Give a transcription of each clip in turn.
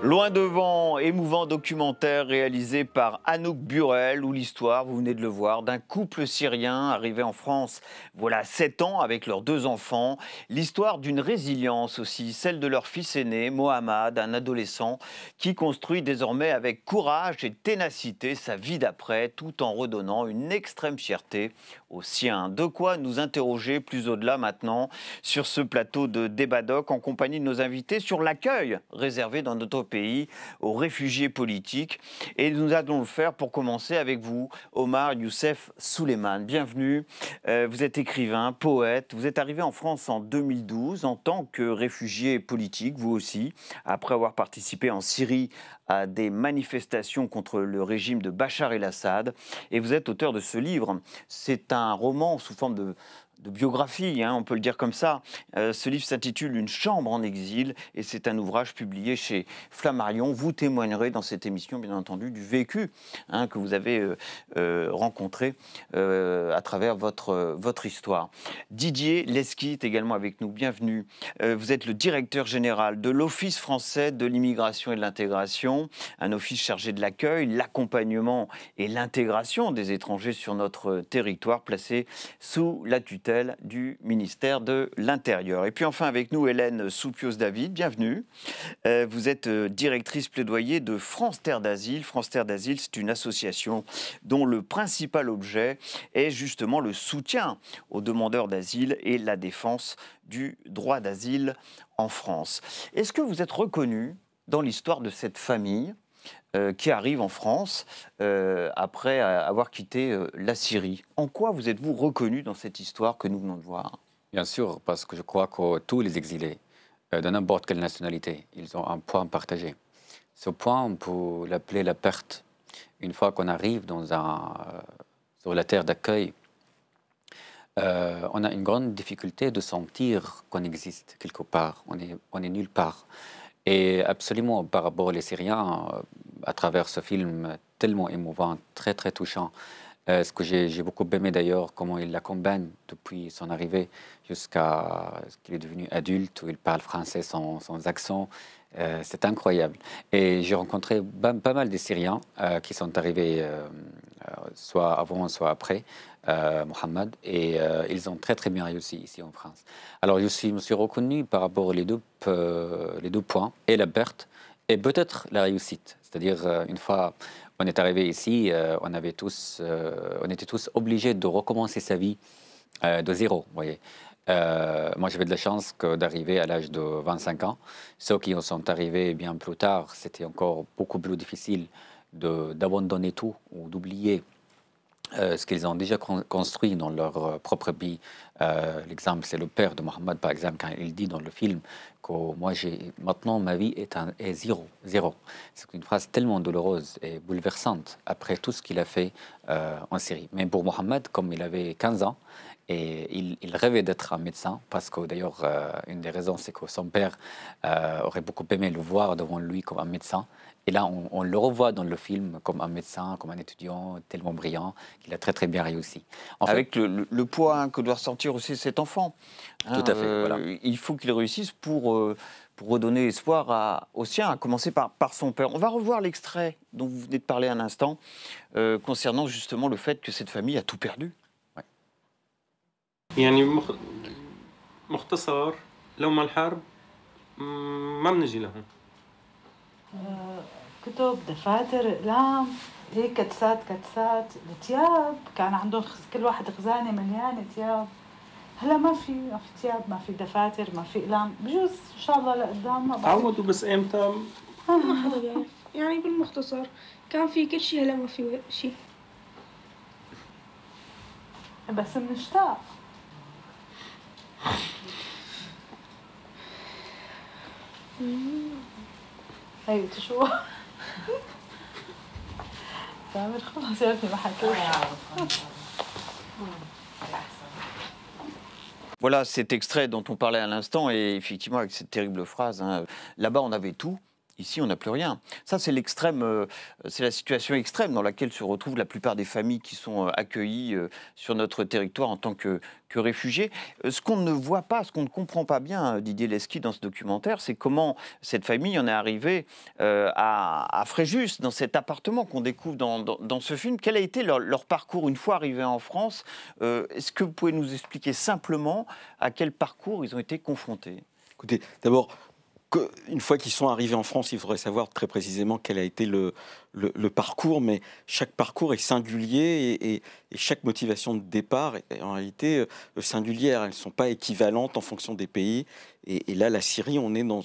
Loin devant, émouvant documentaire réalisé par Anouk Burel, où l'histoire, vous venez de le voir, d'un couple syrien arrivé en France voilà 7 ans avec leurs 2 enfants. L'histoire d'une résilience aussi, celle de leur fils aîné, Mohamed, un adolescent qui construit désormais avec courage et ténacité sa vie d'après, tout en redonnant une extrême fierté aux siens. De quoi nous interroger plus au-delà maintenant sur ce plateau de Débat Doc en compagnie de nos invités sur l'accueil réservé dans notre pays aux réfugiés politiques. Et nous allons le faire pour commencer avec vous, Omar Youssef Souleymane. Bienvenue. Vous êtes écrivain, poète. Vous êtes arrivé en France en 2012 en tant que réfugié politique, vous aussi, après avoir participé en Syrie à des manifestations contre le régime de Bachar el-Assad. Et vous êtes auteur de ce livre. C'est un roman sous forme de biographie, on peut le dire comme ça. Ce livre s'intitule « Une chambre en exil » et c'est un ouvrage publié chez Flammarion. Vous témoignerez dans cette émission, bien entendu, du vécu que vous avez rencontré à travers votre histoire. Didier Lesky est également avec nous. Bienvenue. Vous êtes le directeur général de l'Office français de l'immigration et de l'intégration, un office chargé de l'accueil, l'accompagnement et l'intégration des étrangers sur notre territoire, placé sous la tutelle du ministère de l'Intérieur. Et puis enfin avec nous, Hélène Soupios-David, bienvenue. Vous êtes directrice plaidoyer de France Terre d'Asile. France Terre d'Asile, c'est une association dont le principal objet est justement le soutien aux demandeurs d'asile et la défense du droit d'asile en France. Est-ce que vous êtes reconnu dans l'histoire de cette famille qui arrive en France après avoir quitté la Syrie? En quoi vous êtes-vous reconnu dans cette histoire que nous venons de voir? Bien sûr, parce que je crois que tous les exilés, de n'importe quelle nationalité, ils ont un point partagé. Ce point, on peut l'appeler la perte. Une fois qu'on arrive sur la terre d'accueil, on a une grande difficulté de sentir qu'on existe quelque part. On est nulle part. Et absolument, par rapport aux Syriens, à travers ce film tellement émouvant, très très touchant, ce que j'ai beaucoup aimé d'ailleurs, comment il l'accompagne depuis son arrivée jusqu'à ce qu'il est devenu adulte, où il parle français sans accent. C'est incroyable. Et j'ai rencontré pas mal de Syriens qui sont arrivés soit avant, soit après Mohamed, et ils ont très très bien réussi ici en France. Alors je me suis reconnu par rapport aux les deux points, et la perte, et peut-être la réussite. C'est-à-dire, une fois on est arrivé ici, on était tous obligés de recommencer sa vie de zéro, vous voyez. Moi, j'avais de la chance d'arriver à l'âge de 25 ans. Ceux qui sont arrivés bien plus tard, c'était encore beaucoup plus difficile d'abandonner tout ou d'oublier ce qu'ils ont déjà construit dans leur propre vie. L'exemple, c'est le père de Mohamed, par exemple, quand il dit dans le film que maintenant ma vie est zéro. C'est une phrase tellement douloureuse et bouleversante après tout ce qu'il a fait en Syrie. Mais pour Mohamed, comme il avait 15 ans, et il rêvait d'être un médecin, parce que d'ailleurs, une des raisons, c'est que son père aurait beaucoup aimé le voir devant lui comme un médecin. Et là, on le revoit dans le film comme un médecin, comme un étudiant tellement brillant, qu'il a très très bien réussi. Avec le poids que doit ressentir aussi cet enfant. Tout à fait, voilà. Il faut qu'il réussisse pour redonner espoir aux siens, à commencer par son père. On va revoir l'extrait dont vous venez de parler un instant, concernant justement le fait que cette famille a tout perdu. يعني مختصر لو ما الحرب ما بنجي لهون. كتب، دفاتر، أقلام، هيك كتسات الثياب، كان عندهم كل واحد خزانة مليانة ثياب. هلا ما في ثياب، ما في دفاتر، ما في أقلام، بجوز إن شاء الله لقدام ما بعرف. تعودوا بس إمتى؟ ما حدا بيعرف، يعني بالمختصر كان في كل شيء هلا ما في شيء. بس بنشتاق. هي شو؟ سامر خلاص يا ابني ما حكيت. Voilà cet extrait dont on parlait à l'instant, et effectivement avec cette terrible phrase, là-bas on avait tout Ici, on n'a plus rien. Ça, c'est l'extrême, c'est la situation extrême dans laquelle se retrouvent la plupart des familles qui sont accueillies sur notre territoire en tant que réfugiés. Ce qu'on ne voit pas, ce qu'on ne comprend pas bien, Didier Lesky, dans ce documentaire, c'est comment cette famille en est arrivée à Fréjus, dans cet appartement qu'on découvre dans ce film. Quel a été leur parcours une fois arrivés en France? Est-ce que vous pouvez nous expliquer simplement à quel parcours ils ont été confrontés? Écoutez, d'abord, une fois qu'ils sont arrivés en France, il faudrait savoir très précisément quel a été le parcours, mais chaque parcours est singulier et chaque motivation de départ est en réalité singulière. Elles ne sont pas équivalentes en fonction des pays. Et là, la Syrie, on est dans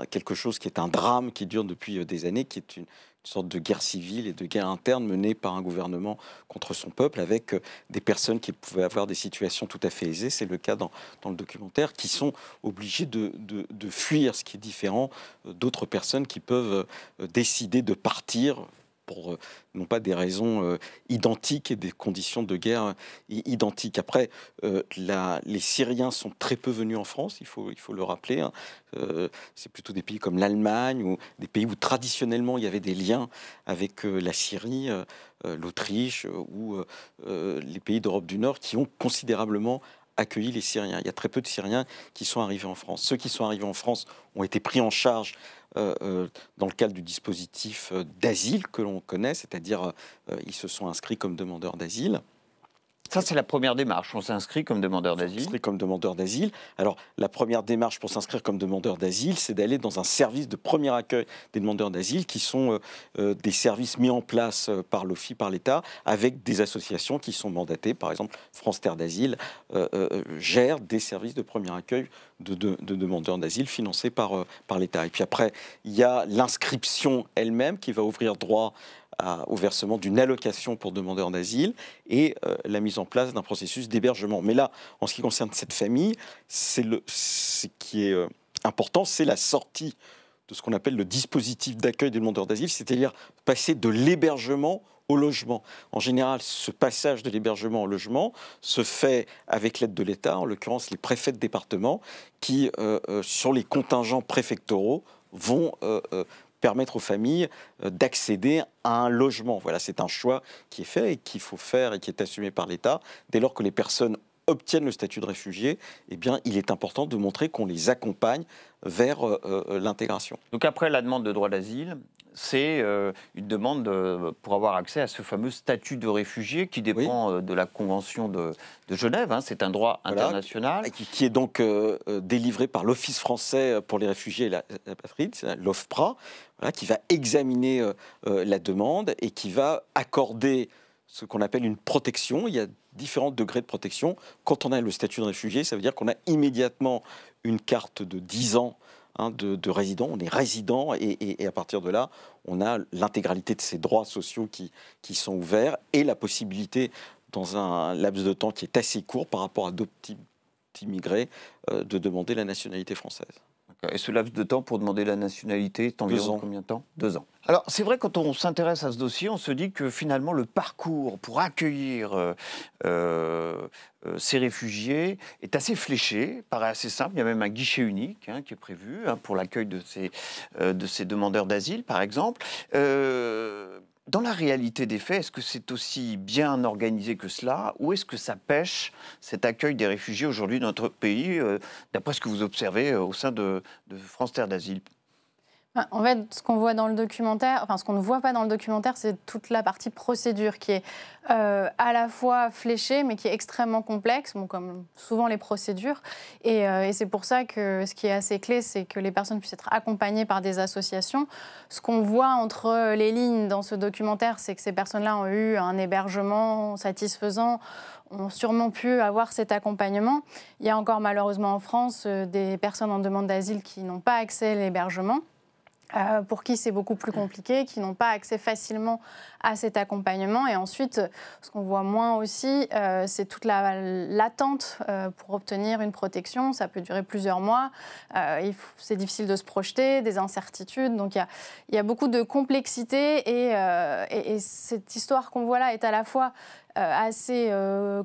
quelque chose qui est un drame qui dure depuis des années, qui est une sorte de guerre civile et de guerre interne menée par un gouvernement contre son peuple, avec des personnes qui pouvaient avoir des situations tout à fait aisées, c'est le cas dans le documentaire, qui sont obligées de fuir, ce qui est différent d'autres personnes qui peuvent décider de partir pour non pas des raisons identiques et des conditions de guerre identiques. Après, les Syriens sont très peu venus en France, il faut le rappeler. Hein. C'est plutôt des pays comme l'Allemagne ou des pays où traditionnellement il y avait des liens avec la Syrie, l'Autriche ou les pays d'Europe du Nord qui ont considérablement accueilli les Syriens. Il y a très peu de Syriens qui sont arrivés en France. Ceux qui sont arrivés en France ont été pris en charge dans le cadre du dispositif d'asile que l'on connaît, c'est-à-dire ils se sont inscrits comme demandeurs d'asile. Ça, c'est la première démarche. On s'inscrit comme demandeur d'asile. S'inscrit comme demandeur d'asile. Alors, la première démarche pour s'inscrire comme demandeur d'asile, c'est d'aller dans un service de premier accueil des demandeurs d'asile, qui sont des services mis en place par l'OFII, par l'État, avec des associations qui sont mandatées. Par exemple, France Terre d'Asile gère des services de premier accueil de demandeurs d'asile financés par l'État. Et puis après, il y a l'inscription elle-même qui va ouvrir droit au versement d'une allocation pour demandeurs d'asile et la mise en place d'un processus d'hébergement. Mais là, en ce qui concerne cette famille, ce qui est important, c'est la sortie de ce qu'on appelle le dispositif d'accueil des demandeurs d'asile, c'est-à-dire passer de l'hébergement au logement. En général, ce passage de l'hébergement au logement se fait avec l'aide de l'État, en l'occurrence les préfets de département, qui, sur les contingents préfectoraux, vont permettre aux familles d'accéder à un logement. Voilà, c'est un choix qui est fait et qu'il faut faire et qui est assumé par l'État. Dès lors que les personnes obtiennent le statut de réfugié, eh bien, il est important de montrer qu'on les accompagne vers l'intégration. Donc après la demande de droit d'asile, c'est une demande pour avoir accès à ce fameux statut de réfugié qui dépend de la Convention de Genève. Hein, c'est un droit international. Qui est donc délivré par l'Office français pour les réfugiés et l'apatride, l'OFPRA, voilà, qui va examiner la demande et qui va accorder ce qu'on appelle une protection. Il y a différents degrés de protection. Quand on a le statut de réfugié, ça veut dire qu'on a immédiatement une carte de 10 ans de résident. On est résident et à partir de là, on a l'intégralité de ces droits sociaux qui sont ouverts et la possibilité, dans un laps de temps qui est assez court par rapport à d'autres types d'immigrés, de demander la nationalité française. Et ce laps de temps pour demander la nationalité, c'est environ combien de temps? 2 ans. Alors, c'est vrai, quand on s'intéresse à ce dossier, on se dit que finalement, le parcours pour accueillir ces réfugiés est assez fléché, paraît assez simple. Il y a même un guichet unique qui est prévu pour l'accueil de ces demandeurs d'asile, par exemple. Dans la réalité des faits, est-ce que c'est aussi bien organisé que cela? Ou est-ce que ça pêche, cet accueil des réfugiés aujourd'hui dans notre pays, d'après ce que vous observez au sein de France Terre d'Asile? En fait, ce qu'on voit dans le documentaire, enfin ce qu'on ne voit pas dans le documentaire, c'est toute la partie procédure qui est à la fois fléchée, mais qui est extrêmement complexe, bon, comme souvent les procédures. Et c'est pour ça que ce qui est assez clé, c'est que les personnes puissent être accompagnées par des associations. Ce qu'on voit entre les lignes dans ce documentaire, c'est que ces personnes-là ont eu un hébergement satisfaisant, ont sûrement pu avoir cet accompagnement. Il y a encore malheureusement en France des personnes en demande d'asile qui n'ont pas accès à l'hébergement. Pour qui c'est beaucoup plus compliqué, qui n'ont pas accès facilement à cet accompagnement. Et ensuite, ce qu'on voit moins aussi, c'est toute l'attente pour obtenir une protection. Ça peut durer plusieurs mois. C'est difficile de se projeter, des incertitudes. Donc il y a beaucoup de complexité et cette histoire qu'on voit là est à la fois assez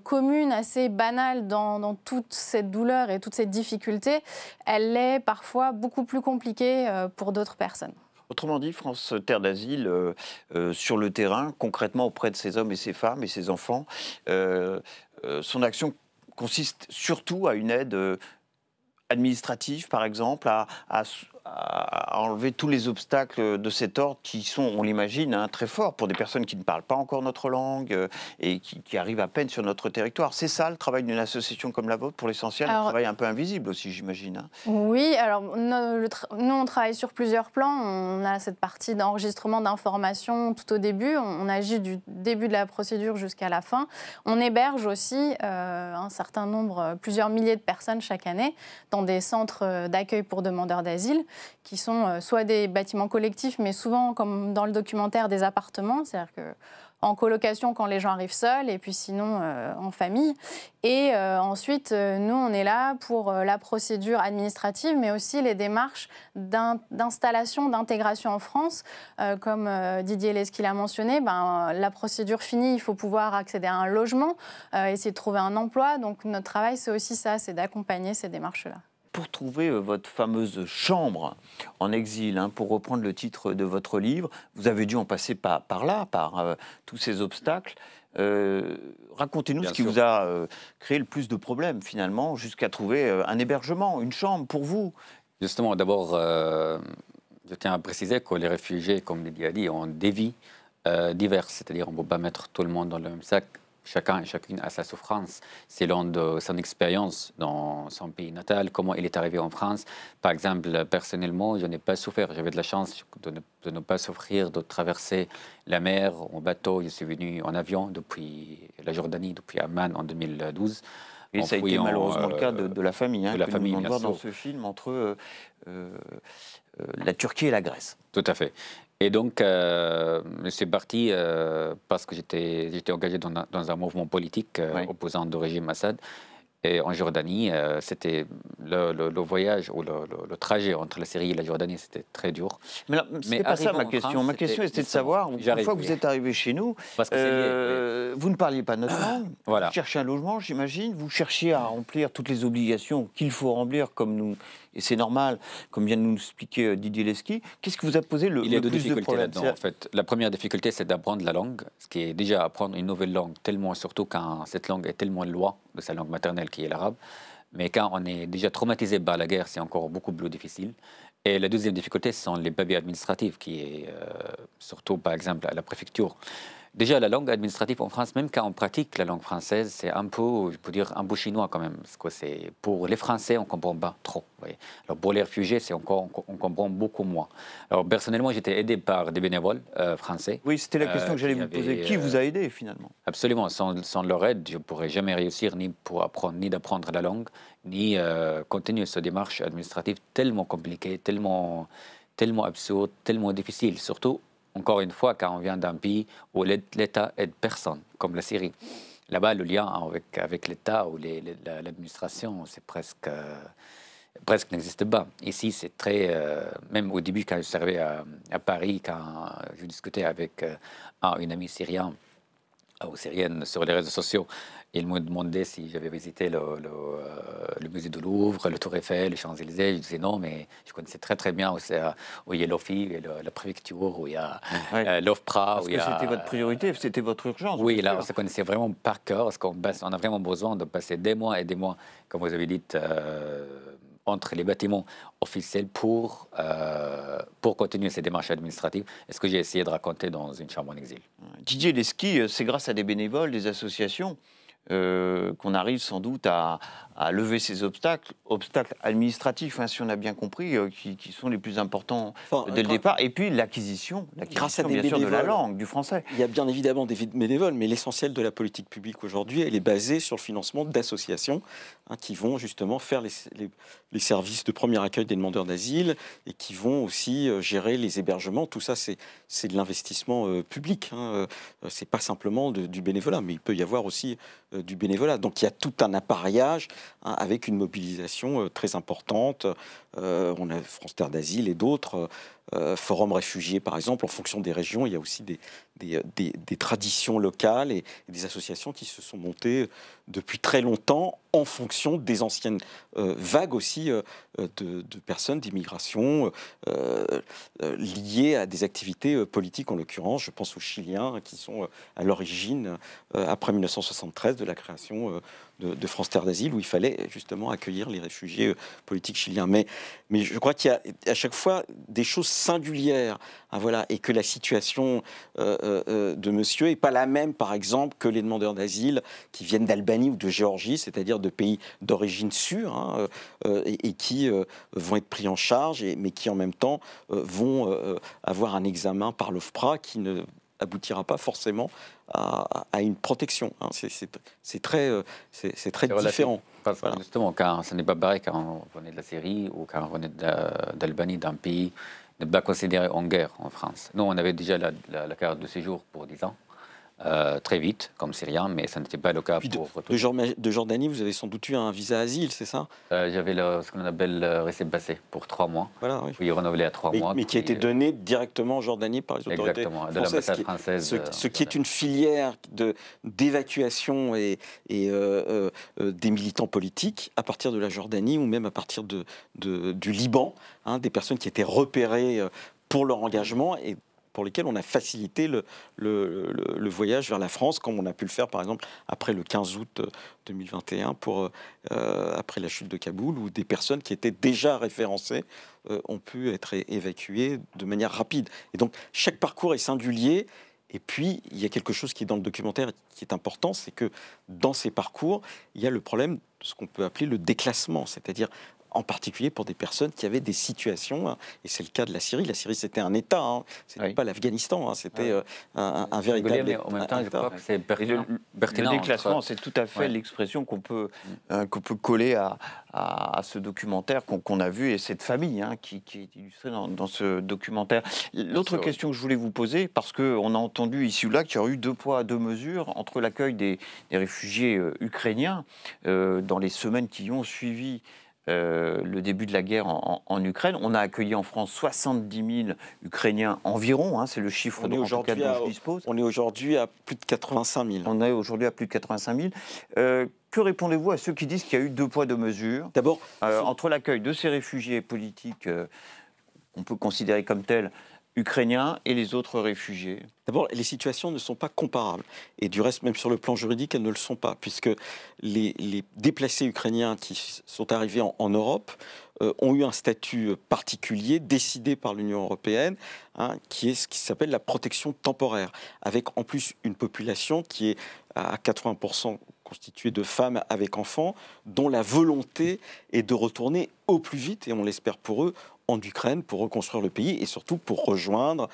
commune, assez banale dans toute cette douleur et toute cette difficulté, elle est parfois beaucoup plus compliquée pour d'autres personnes. Autrement dit, France Terre d'Asile, sur le terrain, concrètement auprès de ces hommes et ces femmes et ces enfants, son action consiste surtout à une aide administrative, par exemple, à enlever tous les obstacles de cet ordre qui sont, on l'imagine, hein, très forts pour des personnes qui ne parlent pas encore notre langue et qui arrivent à peine sur notre territoire. C'est ça le travail d'une association comme la vôtre, pour l'essentiel, un travail un peu invisible aussi, j'imagine. Hein. Oui, alors nous, on travaille sur plusieurs plans. On a cette partie d'enregistrement d'informations tout au début. On agit du début de la procédure jusqu'à la fin. On héberge aussi un certain nombre, plusieurs milliers de personnes chaque année dans des centres d'accueil pour demandeurs d'asile, qui sont soit des bâtiments collectifs, mais souvent, comme dans le documentaire, des appartements, c'est-à-dire en colocation quand les gens arrivent seuls, et puis sinon en famille. Et ensuite, nous, on est là pour la procédure administrative, mais aussi les démarches d'installation, d'intégration en France. Comme Didier Lesky l'a mentionné, la procédure finie, il faut pouvoir accéder à un logement, essayer de trouver un emploi. Donc notre travail, c'est aussi ça, c'est d'accompagner ces démarches-là. Pour trouver votre fameuse chambre en exil, hein, pour reprendre le titre de votre livre, vous avez dû en passer par là, par tous ces obstacles. Racontez-nous ce qui vous a créé le plus de problèmes, finalement, jusqu'à trouver un hébergement, une chambre pour vous. Justement, d'abord, je tiens à préciser que les réfugiés, comme Didier a dit, ont des vies diverses. C'est-à-dire qu'on ne peut pas mettre tout le monde dans le même sac. Chacun et chacune a sa souffrance selon de son expérience dans son pays natal, comment il est arrivé en France. Par exemple, personnellement, je n'ai pas souffert. J'avais de la chance de ne pas souffrir de traverser la mer en bateau. Je suis venu en avion depuis la Jordanie, depuis Amman en 2012. Et ça a été malheureusement le cas de la famille, hein, de la que famille, nous voir dans ce film entre la Turquie et la Grèce. Tout à fait. Et donc, je suis parti parce que j'étais engagé dans un mouvement politique opposant au régime Assad. Et en Jordanie, c'était le voyage ou le trajet entre la Syrie et la Jordanie, c'était très dur. Mais ce n'est pas ça ma question. Ma question était de savoir, une fois que vous êtes arrivé chez nous, vous ne parliez pas notre langue, voilà. Vous cherchiez un logement, j'imagine, vous cherchiez à remplir toutes les obligations qu'il faut remplir comme nous, et c'est normal, comme vient de nous expliquer Didier Lesky. Qu'est-ce qui vous a posé le plus de problèmes? Il y a deux difficultés là-dedans, en fait. La première difficulté, c'est d'apprendre la langue, ce qui est déjà apprendre une nouvelle langue, tellement, surtout quand cette langue est tellement loin de sa langue maternelle qui est l'arabe. Mais quand on est déjà traumatisé par la guerre, c'est encore beaucoup plus difficile. Et la deuxième difficulté, ce sont les papiers administratifs, qui est surtout, par exemple, à la préfecture. Déjà, la langue administrative en France, même quand on pratique la langue française, c'est un peu, je peux dire, un peu chinois quand même. Parce que c'est, pour les Français, on ne comprend pas trop. Voyez. Alors pour les réfugiés, on comprend beaucoup moins. Alors personnellement, j'étais aidé par des bénévoles français. Oui, c'était la question que j'allais vous poser. Qui vous a aidé finalement? Absolument. Sans leur aide, je ne pourrais jamais réussir ni d'apprendre la langue, ni continuer cette démarche administrative tellement compliquée, tellement absurde, tellement difficile. Surtout, encore une fois, quand on vient d'un pays où l'État aide personne, comme la Syrie. Là-bas, le lien avec l'État ou l'administration, c'est presque n'existe pas. Ici, c'est très... même au début, quand je servais à Paris, quand je discutais avec une amie syrienne sur les réseaux sociaux, ils m'ont demandé si j'avais visité le musée de Louvre, le Tour Eiffel, les Champs-Élysées. Je disais non, mais je connaissais très bien où il y a l'OFI, la préfecture, où il y a l'OFPRA. Parce que c'était votre priorité, c'était votre urgence. Oui, là, on se connaissait vraiment par cœur, parce qu'on a vraiment besoin de passer des mois et des mois, comme vous avez dit, entre les bâtiments officiels pour continuer ces démarches administratives. Et ce que j'ai essayé de raconter dans une chambre en exil. Didier Lesky, c'est grâce à des bénévoles, des associations, qu'on arrive sans doute à lever ces obstacles administratifs, hein, si on a bien compris, qui sont les plus importants dès le départ. Et puis l'acquisition bien sûr de la langue, du français. Il y a bien évidemment des bénévoles, mais l'essentiel de la politique publique aujourd'hui, elle est basée sur le financement d'associations qui vont justement faire les services de premier accueil des demandeurs d'asile et qui vont aussi gérer les hébergements. Tout ça, c'est de l'investissement public. C'est pas simplement du bénévolat, mais il peut y avoir aussi du bénévolat. Donc il y a tout un appareillage avec une mobilisation très importante. On a France Terre d'Asile et d'autres Forum Réfugiés, par exemple. En fonction des régions, il y a aussi des traditions locales et des associations qui se sont montées depuis très longtemps en fonction des anciennes vagues aussi de personnes d'immigration liées à des activités politiques, en l'occurrence. Je pense aux Chiliens qui sont à l'origine, après 1973, de la création de France Terre d'Asile, où il fallait justement accueillir les réfugiés politiques chiliens. Mais je crois qu'il y a à chaque fois des choses singulières, hein, voilà, et que la situation de monsieur n'est pas la même, par exemple, que les demandeurs d'asile qui viennent d'Albanie ou de Géorgie, c'est-à-dire de pays d'origine sûre, hein, et qui vont être pris en charge, mais qui en même temps vont avoir un examen par l'OFPRA qui ne aboutira pas forcément à une protection. Hein. C'est très différent. Parce que Voilà. justement, quand ce n'est pas pareil quand on venait de la Syrie ou quand on venait d'Albanie, d'un pays ne pas considéré en guerre en France. Nous, on avait déjà la carte de séjour pour 10 ans, très vite, comme Syrien, mais ça n'était pas le cas Puis pour... de Jordanie, vous avez sans doute eu un visa asile, c'est ça? J'avais ce qu'on appelle le récépissé pour 3 mois, Voilà, oui. puis renouvelé à 3 mois. Mais qui a été donné directement en Jordanie par les autorités Exactement, de françaises, l'ambassade française. ce qui est une filière d'évacuation et des militants politiques à partir de la Jordanie ou même à partir du Liban, hein, des personnes qui étaient repérées pour leur engagement et pour lesquels on a facilité le voyage vers la France, comme on a pu le faire par exemple après le 15 août 2021, après la chute de Kaboul, où des personnes qui étaient déjà référencées ont pu être évacuées de manière rapide. Et donc chaque parcours est singulier. Et puis, il y a quelque chose qui est dans le documentaire qui est important, c'est que dans ces parcours, il y a le problème de ce qu'on peut appeler le déclassement, c'est-à-dire en particulier pour des personnes qui avaient des situations, hein, et c'est le cas de la Syrie. La Syrie, c'était un État, hein, c'était pas l'Afghanistan, hein, c'était un véritable mais en même temps, je crois que c'est pertinent. Le déclassement, c'est tout à fait l'expression qu'on peut coller à ce documentaire qu'on a vu et cette famille hein, qui est illustrée dans ce documentaire. L'autre question que je voulais vous poser, parce qu'on a entendu ici ou là qu'il y aurait eu 2 poids, 2 mesures entre l'accueil des réfugiés ukrainiens dans les semaines qui ont suivi le début de la guerre en Ukraine. On a accueilli en France 70 000 Ukrainiens environ, hein, c'est le chiffre dont je dispose. On est aujourd'hui à plus de 85 000. On est aujourd'hui à plus de 85 000. Que répondez-vous à ceux qui disent qu'il y a eu 2 poids, 2 mesures D'abord, entre l'accueil de ces réfugiés politiques, qu'on peut considérer comme tels, ukrainiens, et les autres réfugiés? D'abord, les situations ne sont pas comparables. Et du reste, même sur le plan juridique, elles ne le sont pas, puisque les déplacés ukrainiens qui sont arrivés en Europe ont eu un statut particulier décidé par l'Union européenne, hein, qui est ce qui s'appelle la protection temporaire, avec en plus une population qui est à 80% constituée de femmes avec enfants, dont la volonté est de retourner au plus vite, et on l'espère pour eux, en Ukraine pour reconstruire le pays et surtout pour rejoindre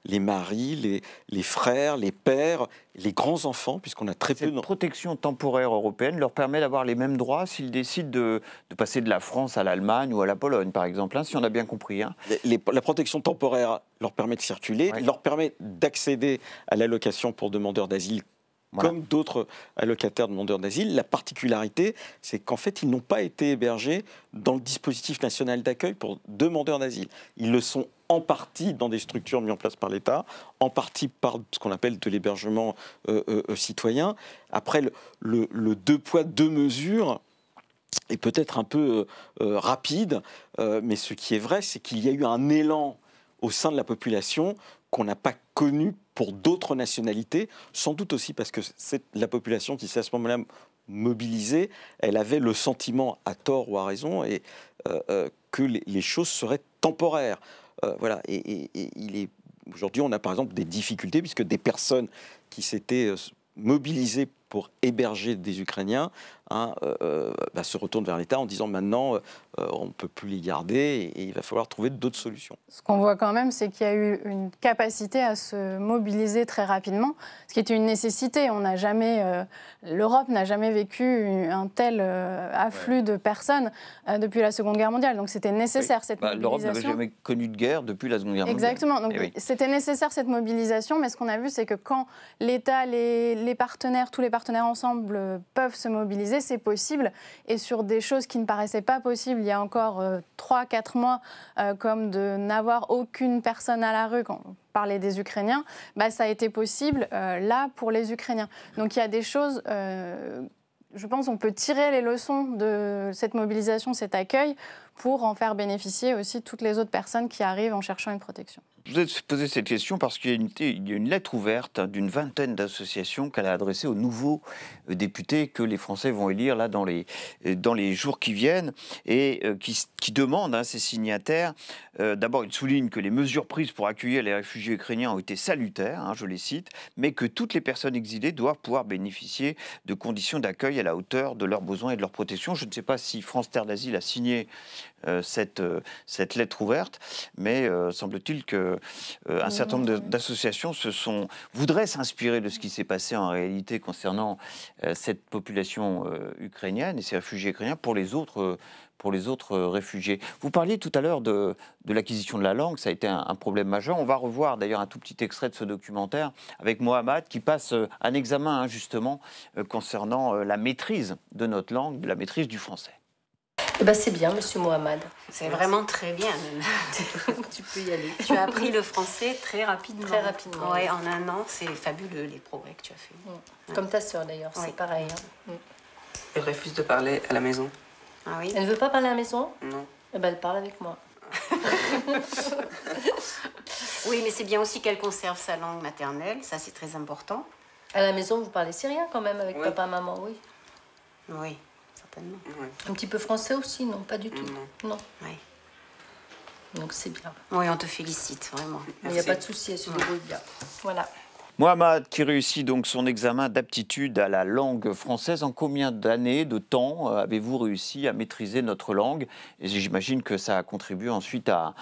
les maris, les frères, les pères, les grands-enfants, puisqu'on a très peu... Cette protection temporaire européenne leur permet d'avoir les mêmes droits s'ils décident de passer de la France à l'Allemagne ou à la Pologne, par exemple, hein, si on a bien compris. Hein. La protection temporaire leur permet de circuler, leur permet d'accéder à l'allocation pour demandeurs d'asile, comme d'autres allocataires demandeurs d'asile. La particularité, c'est qu'en fait, ils n'ont pas été hébergés dans le dispositif national d'accueil pour demandeurs d'asile. Ils le sont en partie dans des structures mises en place par l'État, en partie par ce qu'on appelle de l'hébergement citoyen. Après, le 2 poids, 2 mesures est peut-être un peu rapide, mais ce qui est vrai, c'est qu'il y a eu un élan au sein de la population qu'on n'a pas connu pour d'autres nationalités, sans doute aussi parce que c'est la population qui s'est à ce moment-là mobilisée, elle avait le sentiment, à tort ou à raison, que les choses seraient temporaires. Voilà. Et aujourd'hui, on a par exemple des difficultés, puisque des personnes qui s'étaient mobilisées pour héberger des Ukrainiens se retournent vers l'État en disant maintenant on ne peut plus les garder et il va falloir trouver d'autres solutions. Ce qu'on voit quand même, c'est qu'il y a eu une capacité à se mobiliser très rapidement, ce qui est une nécessité. On n'a jamais, l'Europe n'a jamais vécu un tel afflux de personnes depuis la Seconde Guerre mondiale. Donc c'était nécessaire cette mobilisation. L'Europe n'avait jamais connu de guerre depuis la Seconde Guerre mondiale. Exactement. Donc c'était nécessaire cette mobilisation, mais ce qu'on a vu, c'est que quand l'État, les partenaires, tous les partenaires partenaires ensemble peuvent se mobiliser, c'est possible. Et sur des choses qui ne paraissaient pas possibles il y a encore 3-4 mois, comme de n'avoir aucune personne à la rue, quand on parlait des Ukrainiens, bah, ça a été possible là pour les Ukrainiens. Donc il y a des choses... je pense qu'on peut tirer les leçons de cette mobilisation, cet accueil, pour en faire bénéficier aussi toutes les autres personnes qui arrivent en cherchant une protection. Je vous ai posé cette question parce qu'il y a une lettre ouverte d'une vingtaine d'associations qu'elle a adressée aux nouveaux députés que les Français vont élire là dans les jours qui viennent et qui demandent à ces signataires, d'abord ils soulignent que les mesures prises pour accueillir les réfugiés ukrainiens ont été salutaires, hein, je les cite, mais que toutes les personnes exilées doivent pouvoir bénéficier de conditions d'accueil à la hauteur de leurs besoins et de leur protection. Je ne sais pas si France Terre d'Asile a signé cette lettre ouverte, mais semble-t-il qu'un certain nombre d'associations voudraient s'inspirer de ce qui s'est passé en réalité concernant cette population ukrainienne et ces réfugiés ukrainiens pour les autres réfugiés. Vous parliez tout à l'heure de l'acquisition de la langue, ça a été un problème majeur. On va revoir d'ailleurs un tout petit extrait de ce documentaire avec Mohamed qui passe un examen hein, justement concernant la maîtrise de notre langue, de la maîtrise du français. Eh ben c'est bien, monsieur Mohamed. C'est vraiment très bien, même. Tu peux y aller. Tu as appris le français très rapidement. Très rapidement. Ouais, en un an, c'est fabuleux les progrès que tu as fait. Comme ta sœur d'ailleurs, c'est pareil. Hein. Elle refuse de parler à la maison. Ah oui? Elle ne veut pas parler à la maison? Non. Eh ben elle parle avec moi. Oui, mais c'est bien aussi qu'elle conserve sa langue maternelle, ça c'est très important. À la maison, vous parlez syrien quand même avec papa, maman, oui? Oui. Certainement. Oui. Un petit peu français aussi, non? Pas du tout. Non. Oui. Donc c'est bien. Oui, on te félicite, vraiment. Il n'y a pas de souci, elle se débrouille bien. Voilà. Mohamed qui réussit donc son examen d'aptitude à la langue française. En combien d'années, de temps avez-vous réussi à maîtriser notre langue? Et j'imagine que ça a contribué ensuite à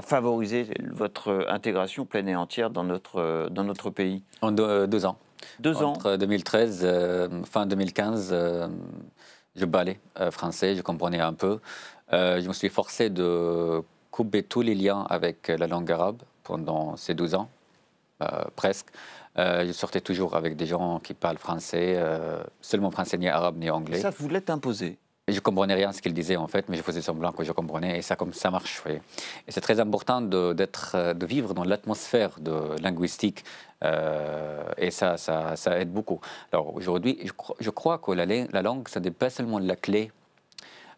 favoriser votre intégration pleine et entière dans notre pays. En 2 ans. 2 ans. Entre 2013, fin 2015, je parlais français, je comprenais un peu. Je me suis forcé de couper tous les liens avec la langue arabe pendant ces 12 ans, presque. Je sortais toujours avec des gens qui parlent français, seulement français, ni arabe, ni anglais. Ça vous l'êtes imposé? Et je ne comprenais rien de ce qu'ils disaient en fait, mais je faisais semblant que je comprenais et ça, comme ça marche. Oui. Et c'est très important de vivre dans l'atmosphère linguistique et ça aide beaucoup. Alors aujourd'hui, je crois que la langue, ça n'est pas seulement la clé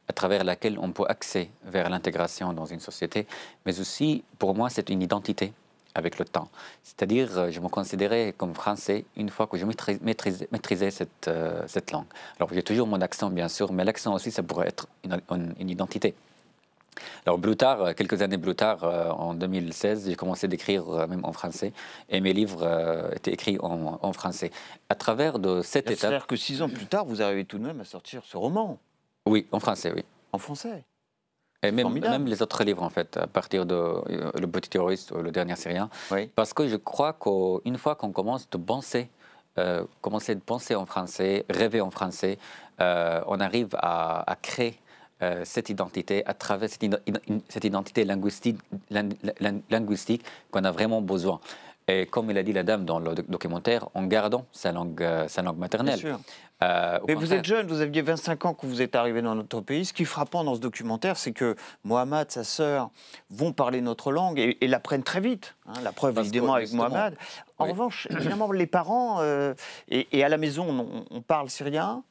à travers laquelle on peut accéder vers l'intégration dans une société, mais aussi, pour moi, c'est une identité avec le temps. C'est-à-dire, je me considérais comme français une fois que je maîtrisais cette langue. Alors, j'ai toujours mon accent, bien sûr, mais l'accent aussi, ça pourrait être une identité. Alors, plus tard, quelques années plus tard, en 2016, j'ai commencé d'écrire même en français, et mes livres étaient écrits en français. À travers de cette étape... C'est-à-dire que 6 ans plus tard, vous arrivez tout de même à sortir ce roman? Oui, en français, oui. En français? Et même les autres livres, en fait, à partir de Le Petit Terroriste ou Le Dernier Syrien. Oui. Parce que je crois qu'une fois qu'on commence de penser en français, rêver en français, on arrive à créer cette identité à travers cette identité linguistique qu'on a vraiment besoin. Et comme il a dit la dame dans le documentaire, en gardant sa langue maternelle. Bien sûr. Mais vous êtes jeune, vous aviez 25 ans quand vous êtes arrivé dans notre pays. Ce qui est frappant dans ce documentaire, c'est que Mohamed, sa sœur, vont parler notre langue et l'apprennent très vite. Hein, la preuve, évidemment, avec Mohamed. En revanche, évidemment, les parents, et à la maison, on parle syrien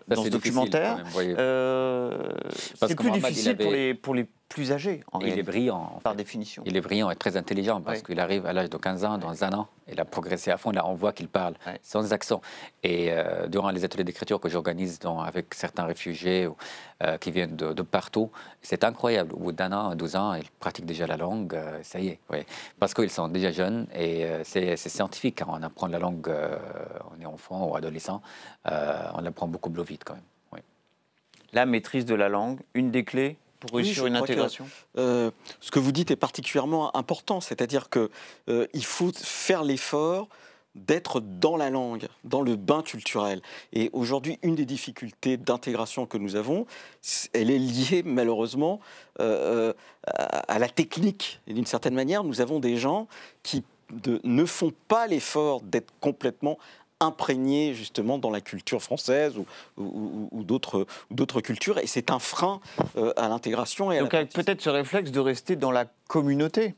dans ce documentaire. C'est plus difficile pour les plus âgés, en réalité. Il est brillant. Par définition. Il est brillant et très intelligent parce qu'il arrive à l'âge de 15 ans, dans un an, il a progressé à fond. Là, on voit qu'il parle sans accent. Et durant les ateliers d'écriture que j'organise avec certains réfugiés qui viennent de partout, c'est incroyable. Au bout d'1 an, 12 ans, ils pratiquent déjà la langue, ça y est. Parce qu'ils sont déjà jeunes et c'est scientifique. Quand on apprend la langue, on est enfant ou adolescent, on l'apprend beaucoup plus vite quand même. Oui. La maîtrise de la langue, une des clés pour réussir une intégration. Ce que vous dites est particulièrement important, c'est-à-dire qu'il faut faire l'effort d'être dans la langue, dans le bain culturel. Et aujourd'hui, une des difficultés d'intégration que nous avons, elle est liée malheureusement à la technique. Et d'une certaine manière, nous avons des gens qui ne font pas l'effort d'être complètement imprégné justement dans la culture française ou d'autres cultures. Et c'est un frein à l'intégration. Donc avec peut-être ce réflexe de rester dans la communauté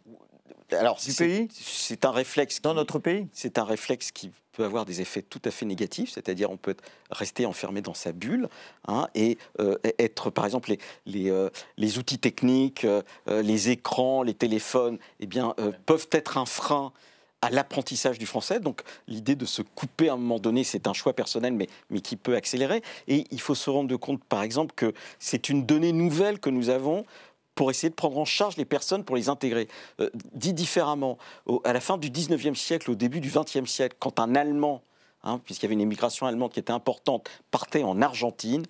du pays. C'est un réflexe dans notre pays. C'est un réflexe qui peut avoir des effets tout à fait négatifs, c'est-à-dire on peut rester enfermé dans sa bulle et être, par exemple, les outils techniques, les écrans, les téléphones, peuvent être un frein à l'apprentissage du français. Donc l'idée de se couper à un moment donné, c'est un choix personnel, mais qui peut accélérer. Et il faut se rendre compte, par exemple, que c'est une donnée nouvelle que nous avons pour essayer de prendre en charge les personnes, pour les intégrer. Dit différemment, à la fin du 19e siècle, au début du 20e siècle, quand un Allemand, puisqu'il y avait une émigration allemande qui était importante, partait en Argentine,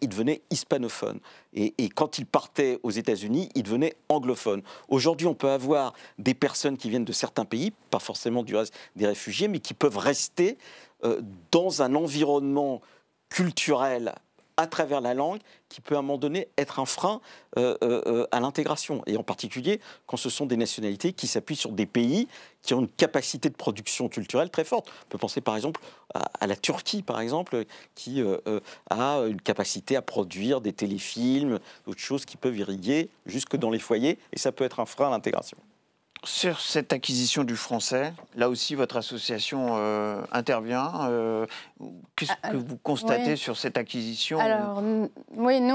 il devenait hispanophone. Et quand il partait aux États-Unis, il devenait anglophone. Aujourd'hui, on peut avoir des personnes qui viennent de certains pays, pas forcément du reste des réfugiés, mais qui peuvent rester dans un environnement culturel à travers la langue, qui peut à un moment donné être un frein à l'intégration. Et en particulier quand ce sont des nationalités qui s'appuient sur des pays qui ont une capacité de production culturelle très forte. On peut penser par exemple à la Turquie, par exemple, qui a une capacité à produire des téléfilms, d'autres choses qui peuvent irriguer jusque dans les foyers, et ça peut être un frein à l'intégration. Sur cette acquisition du français, là aussi, votre association intervient. Qu'est-ce que vous constatez sur cette acquisition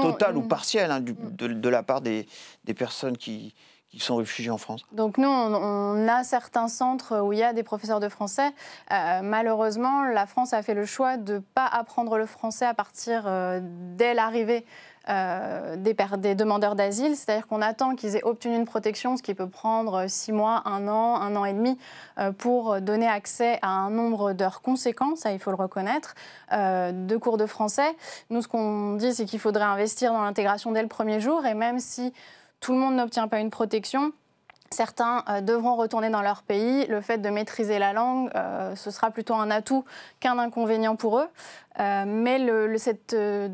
totale ou partielle de la part des personnes qui sont réfugiées en France? Donc nous, on a certains centres où il y a des professeurs de français. Malheureusement, la France a fait le choix de ne pas apprendre le français à partir dès l'arrivée des demandeurs d'asile, c'est-à-dire qu'on attend qu'ils aient obtenu une protection, ce qui peut prendre 6 mois, 1 an et demi, pour donner accès à un nombre d'heures conséquent, ça il faut le reconnaître, de cours de français. Nous, ce qu'on dit, c'est qu'il faudrait investir dans l'intégration dès le premier jour, et même si tout le monde n'obtient pas une protection, certains devront retourner dans leur pays. Le fait de maîtriser la langue, ce sera plutôt un atout qu'un inconvénient pour eux. Mais de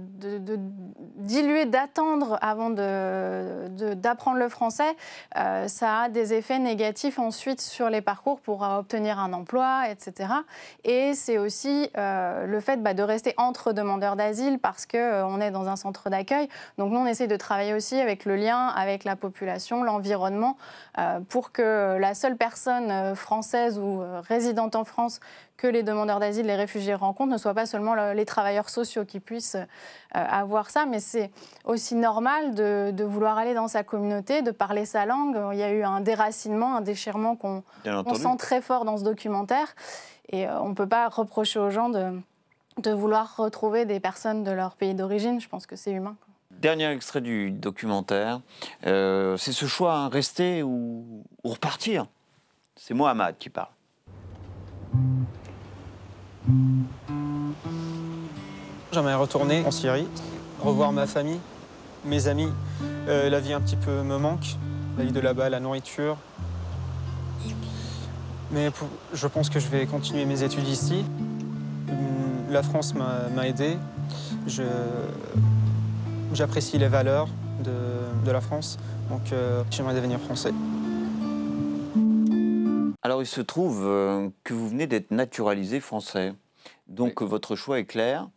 diluer, d'attendre avant d'apprendre le français, ça a des effets négatifs ensuite sur les parcours pour obtenir un emploi, etc. Et c'est aussi le fait de rester entre demandeurs d'asile parce qu'on est dans un centre d'accueil. Donc nous, on essaie de travailler aussi avec le lien avec la population, l'environnement, pour que la seule personne française ou résidente en France que les demandeurs d'asile, les réfugiés rencontrent, ne soient pas seulement les travailleurs sociaux qui puissent avoir ça, mais c'est aussi normal de vouloir aller dans sa communauté, de parler sa langue. Il y a eu un déracinement, un déchirement qu'on sent très fort dans ce documentaire, et on ne peut pas reprocher aux gens de vouloir retrouver des personnes de leur pays d'origine. Je pense que c'est humain. Dernier extrait du documentaire, c'est ce choix, rester ou repartir. C'est Mohamed qui parle. J'aimerais retourner en Syrie, revoir ma famille, mes amis. La vie un petit peu me manque, la vie de là-bas, la nourriture. Mais je pense que je vais continuer mes études ici. La France m'a aidé. J'apprécie les valeurs de la France, donc j'aimerais devenir français. Alors il se trouve que vous venez d'être naturalisé français, donc votre choix est clair,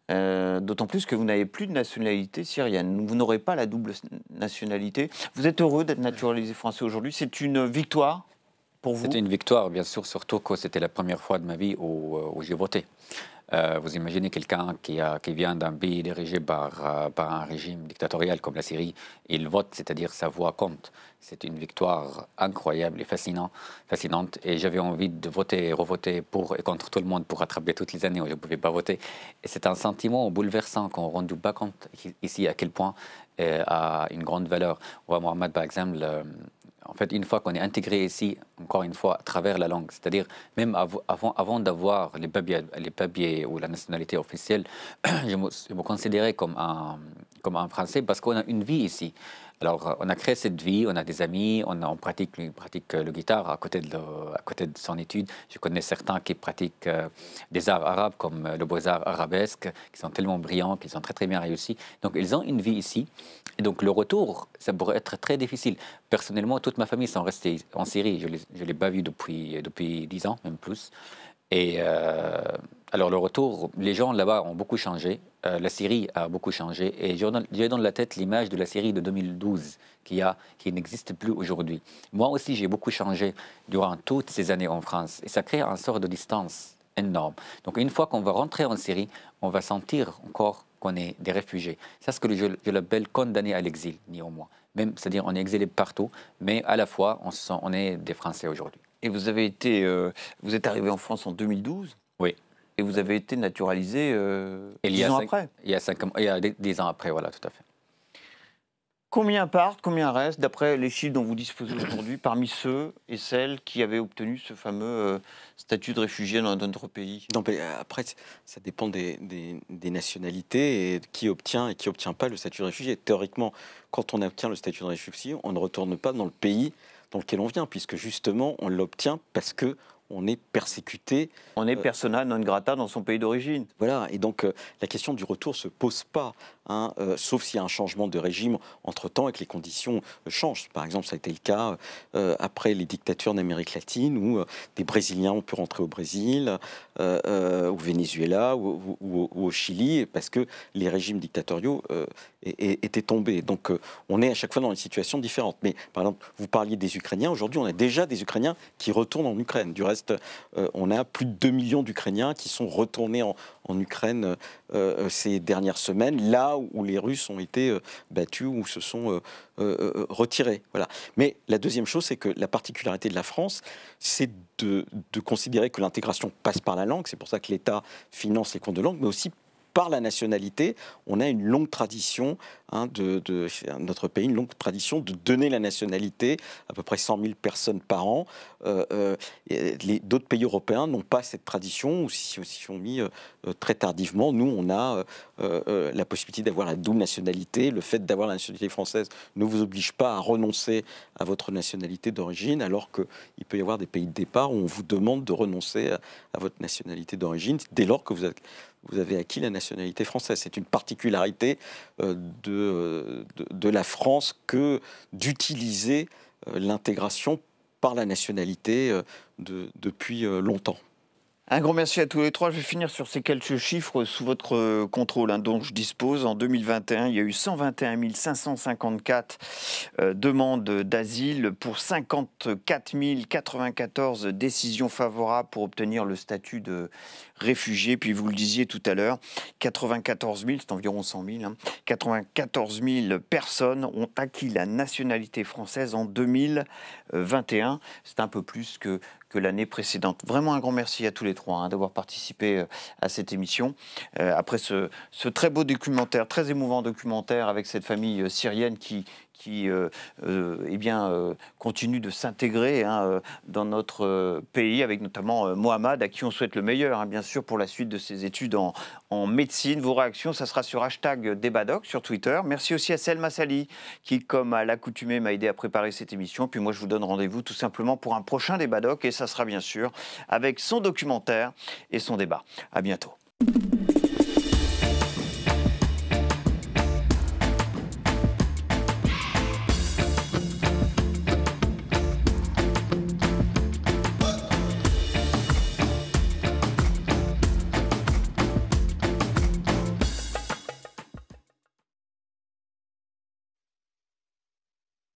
d'autant plus que vous n'avez plus de nationalité syrienne, vous n'aurez pas la double nationalité. Vous êtes heureux d'être naturalisé français aujourd'hui, c'est une victoire pour vous? C'était une victoire, bien sûr, surtout que c'était la première fois de ma vie où j'ai voté. Vous imaginez quelqu'un qui vient d'un pays dirigé par un régime dictatorial comme la Syrie, il vote, c'est-à-dire sa voix compte. C'est une victoire incroyable et fascinante. Et j'avais envie de voter et revoter pour et contre tout le monde pour rattraper toutes les années où je ne pouvais pas voter. Et c'est un sentiment bouleversant qu'on ne rend pas compte ici à quel point a une grande valeur. On voit Mohamed, par exemple, en fait, une fois qu'on est intégré ici, encore une fois, à travers la langue, c'est-à-dire même avant d'avoir les papiers ou la nationalité officielle, je me considérais comme un Français parce qu'on a une vie ici. Alors, on a créé cette vie, on a des amis, on pratique le guitare à côté de son étude. Je connais certains qui pratiquent des arts arabes comme le beaux-arts arabesque, qui sont tellement brillants, qui sont très très bien réussis. Donc, ils ont une vie ici. Et donc, le retour, ça pourrait être très difficile. Personnellement, toute ma famille sont restées en Syrie. Je ne l'ai pas vu depuis 10 ans, même plus. Et alors le retour, les gens là-bas ont beaucoup changé. La Syrie a beaucoup changé. Et j'ai dans la tête l'image de la Syrie de 2012 qui n'existe plus aujourd'hui. Moi aussi, j'ai beaucoup changé durant toutes ces années en France. Et ça crée une sorte de distance énorme. Donc une fois qu'on va rentrer en Syrie, on va sentir encore qu'on est des réfugiés. C'est ce que je l'appelle condamné à l'exil, néanmoins. Même, c'est-à-dire on est exilé partout, mais à la fois on est des Français aujourd'hui. Et vous êtes arrivé en France en 2012 ? Oui. Et vous avez été naturalisé 10 ans après ? Il y a 10 ans après, voilà, tout à fait. Combien partent, combien restent, d'après les chiffres dont vous disposez aujourd'hui, parmi ceux et celles qui avaient obtenu ce fameux statut de réfugié dans notre pays ? Non, mais après, ça dépend des nationalités et qui obtient et qui n'obtient pas le statut de réfugié. Théoriquement, quand on obtient le statut de réfugié, on ne retourne pas dans le pays dans lequel on vient, puisque justement, on l'obtient parce que on est persécuté. On est persona non grata dans son pays d'origine. Voilà, et donc la question du retour ne se pose pas, hein, sauf s'il y a un changement de régime entre-temps et que les conditions changent. Par exemple, ça a été le cas après les dictatures d'Amérique latine, où des Brésiliens ont pu rentrer au Brésil, au Venezuela ou au Chili, parce que les régimes dictatoriaux étaient tombés. Donc on est à chaque fois dans une situation différente. Mais par exemple, vous parliez des Ukrainiens. Aujourd'hui, on a déjà des Ukrainiens qui retournent en Ukraine. Du reste, on a plus de 2 millions d'Ukrainiens qui sont retournés en Ukraine ces dernières semaines, là où les Russes ont été battus ou se sont retirés. Voilà. Mais la deuxième chose, c'est que la particularité de la France, c'est de considérer que l'intégration passe par la langue. C'est pour ça que l'État finance les cours de langue, mais aussi par la nationalité. On a une longue tradition, notre pays, une longue tradition de donner la nationalité, à peu près 100 000 personnes par an. D'autres pays européens n'ont pas cette tradition, ou s'y sont mis très tardivement. Nous, on a la possibilité d'avoir la double nationalité. Le fait d'avoir la nationalité française ne vous oblige pas à renoncer à votre nationalité d'origine, alors qu'il peut y avoir des pays de départ où on vous demande de renoncer à votre nationalité d'origine, dès lors que vous avez acquis la nationalité française. C'est une particularité de la France que d'utiliser l'intégration par la nationalité depuis longtemps. Un grand merci à tous les trois. Je vais finir sur ces quelques chiffres sous votre contrôle dont je dispose. En 2021, il y a eu 121 554 demandes d'asile pour 54 094 décisions favorables pour obtenir le statut de réfugié. Puis vous le disiez tout à l'heure, 94 000, c'est environ 100 000, 94 000 personnes ont acquis la nationalité française en 2021. C'est un peu plus que l'année précédente. Vraiment un grand merci à tous les trois d'avoir participé à cette émission. Après ce très beau documentaire, très émouvant documentaire avec cette famille syrienne qui continue de s'intégrer dans notre pays, avec notamment Mohamed, à qui on souhaite le meilleur, bien sûr, pour la suite de ses études en médecine. Vos réactions, ça sera sur #Débadoc sur Twitter. Merci aussi à Selma Sali, qui, comme à l'accoutumée, m'a aidé à préparer cette émission. Puis moi, je vous donne rendez-vous tout simplement pour un prochain Débadoc, et ça sera bien sûr avec son documentaire et son débat. À bientôt.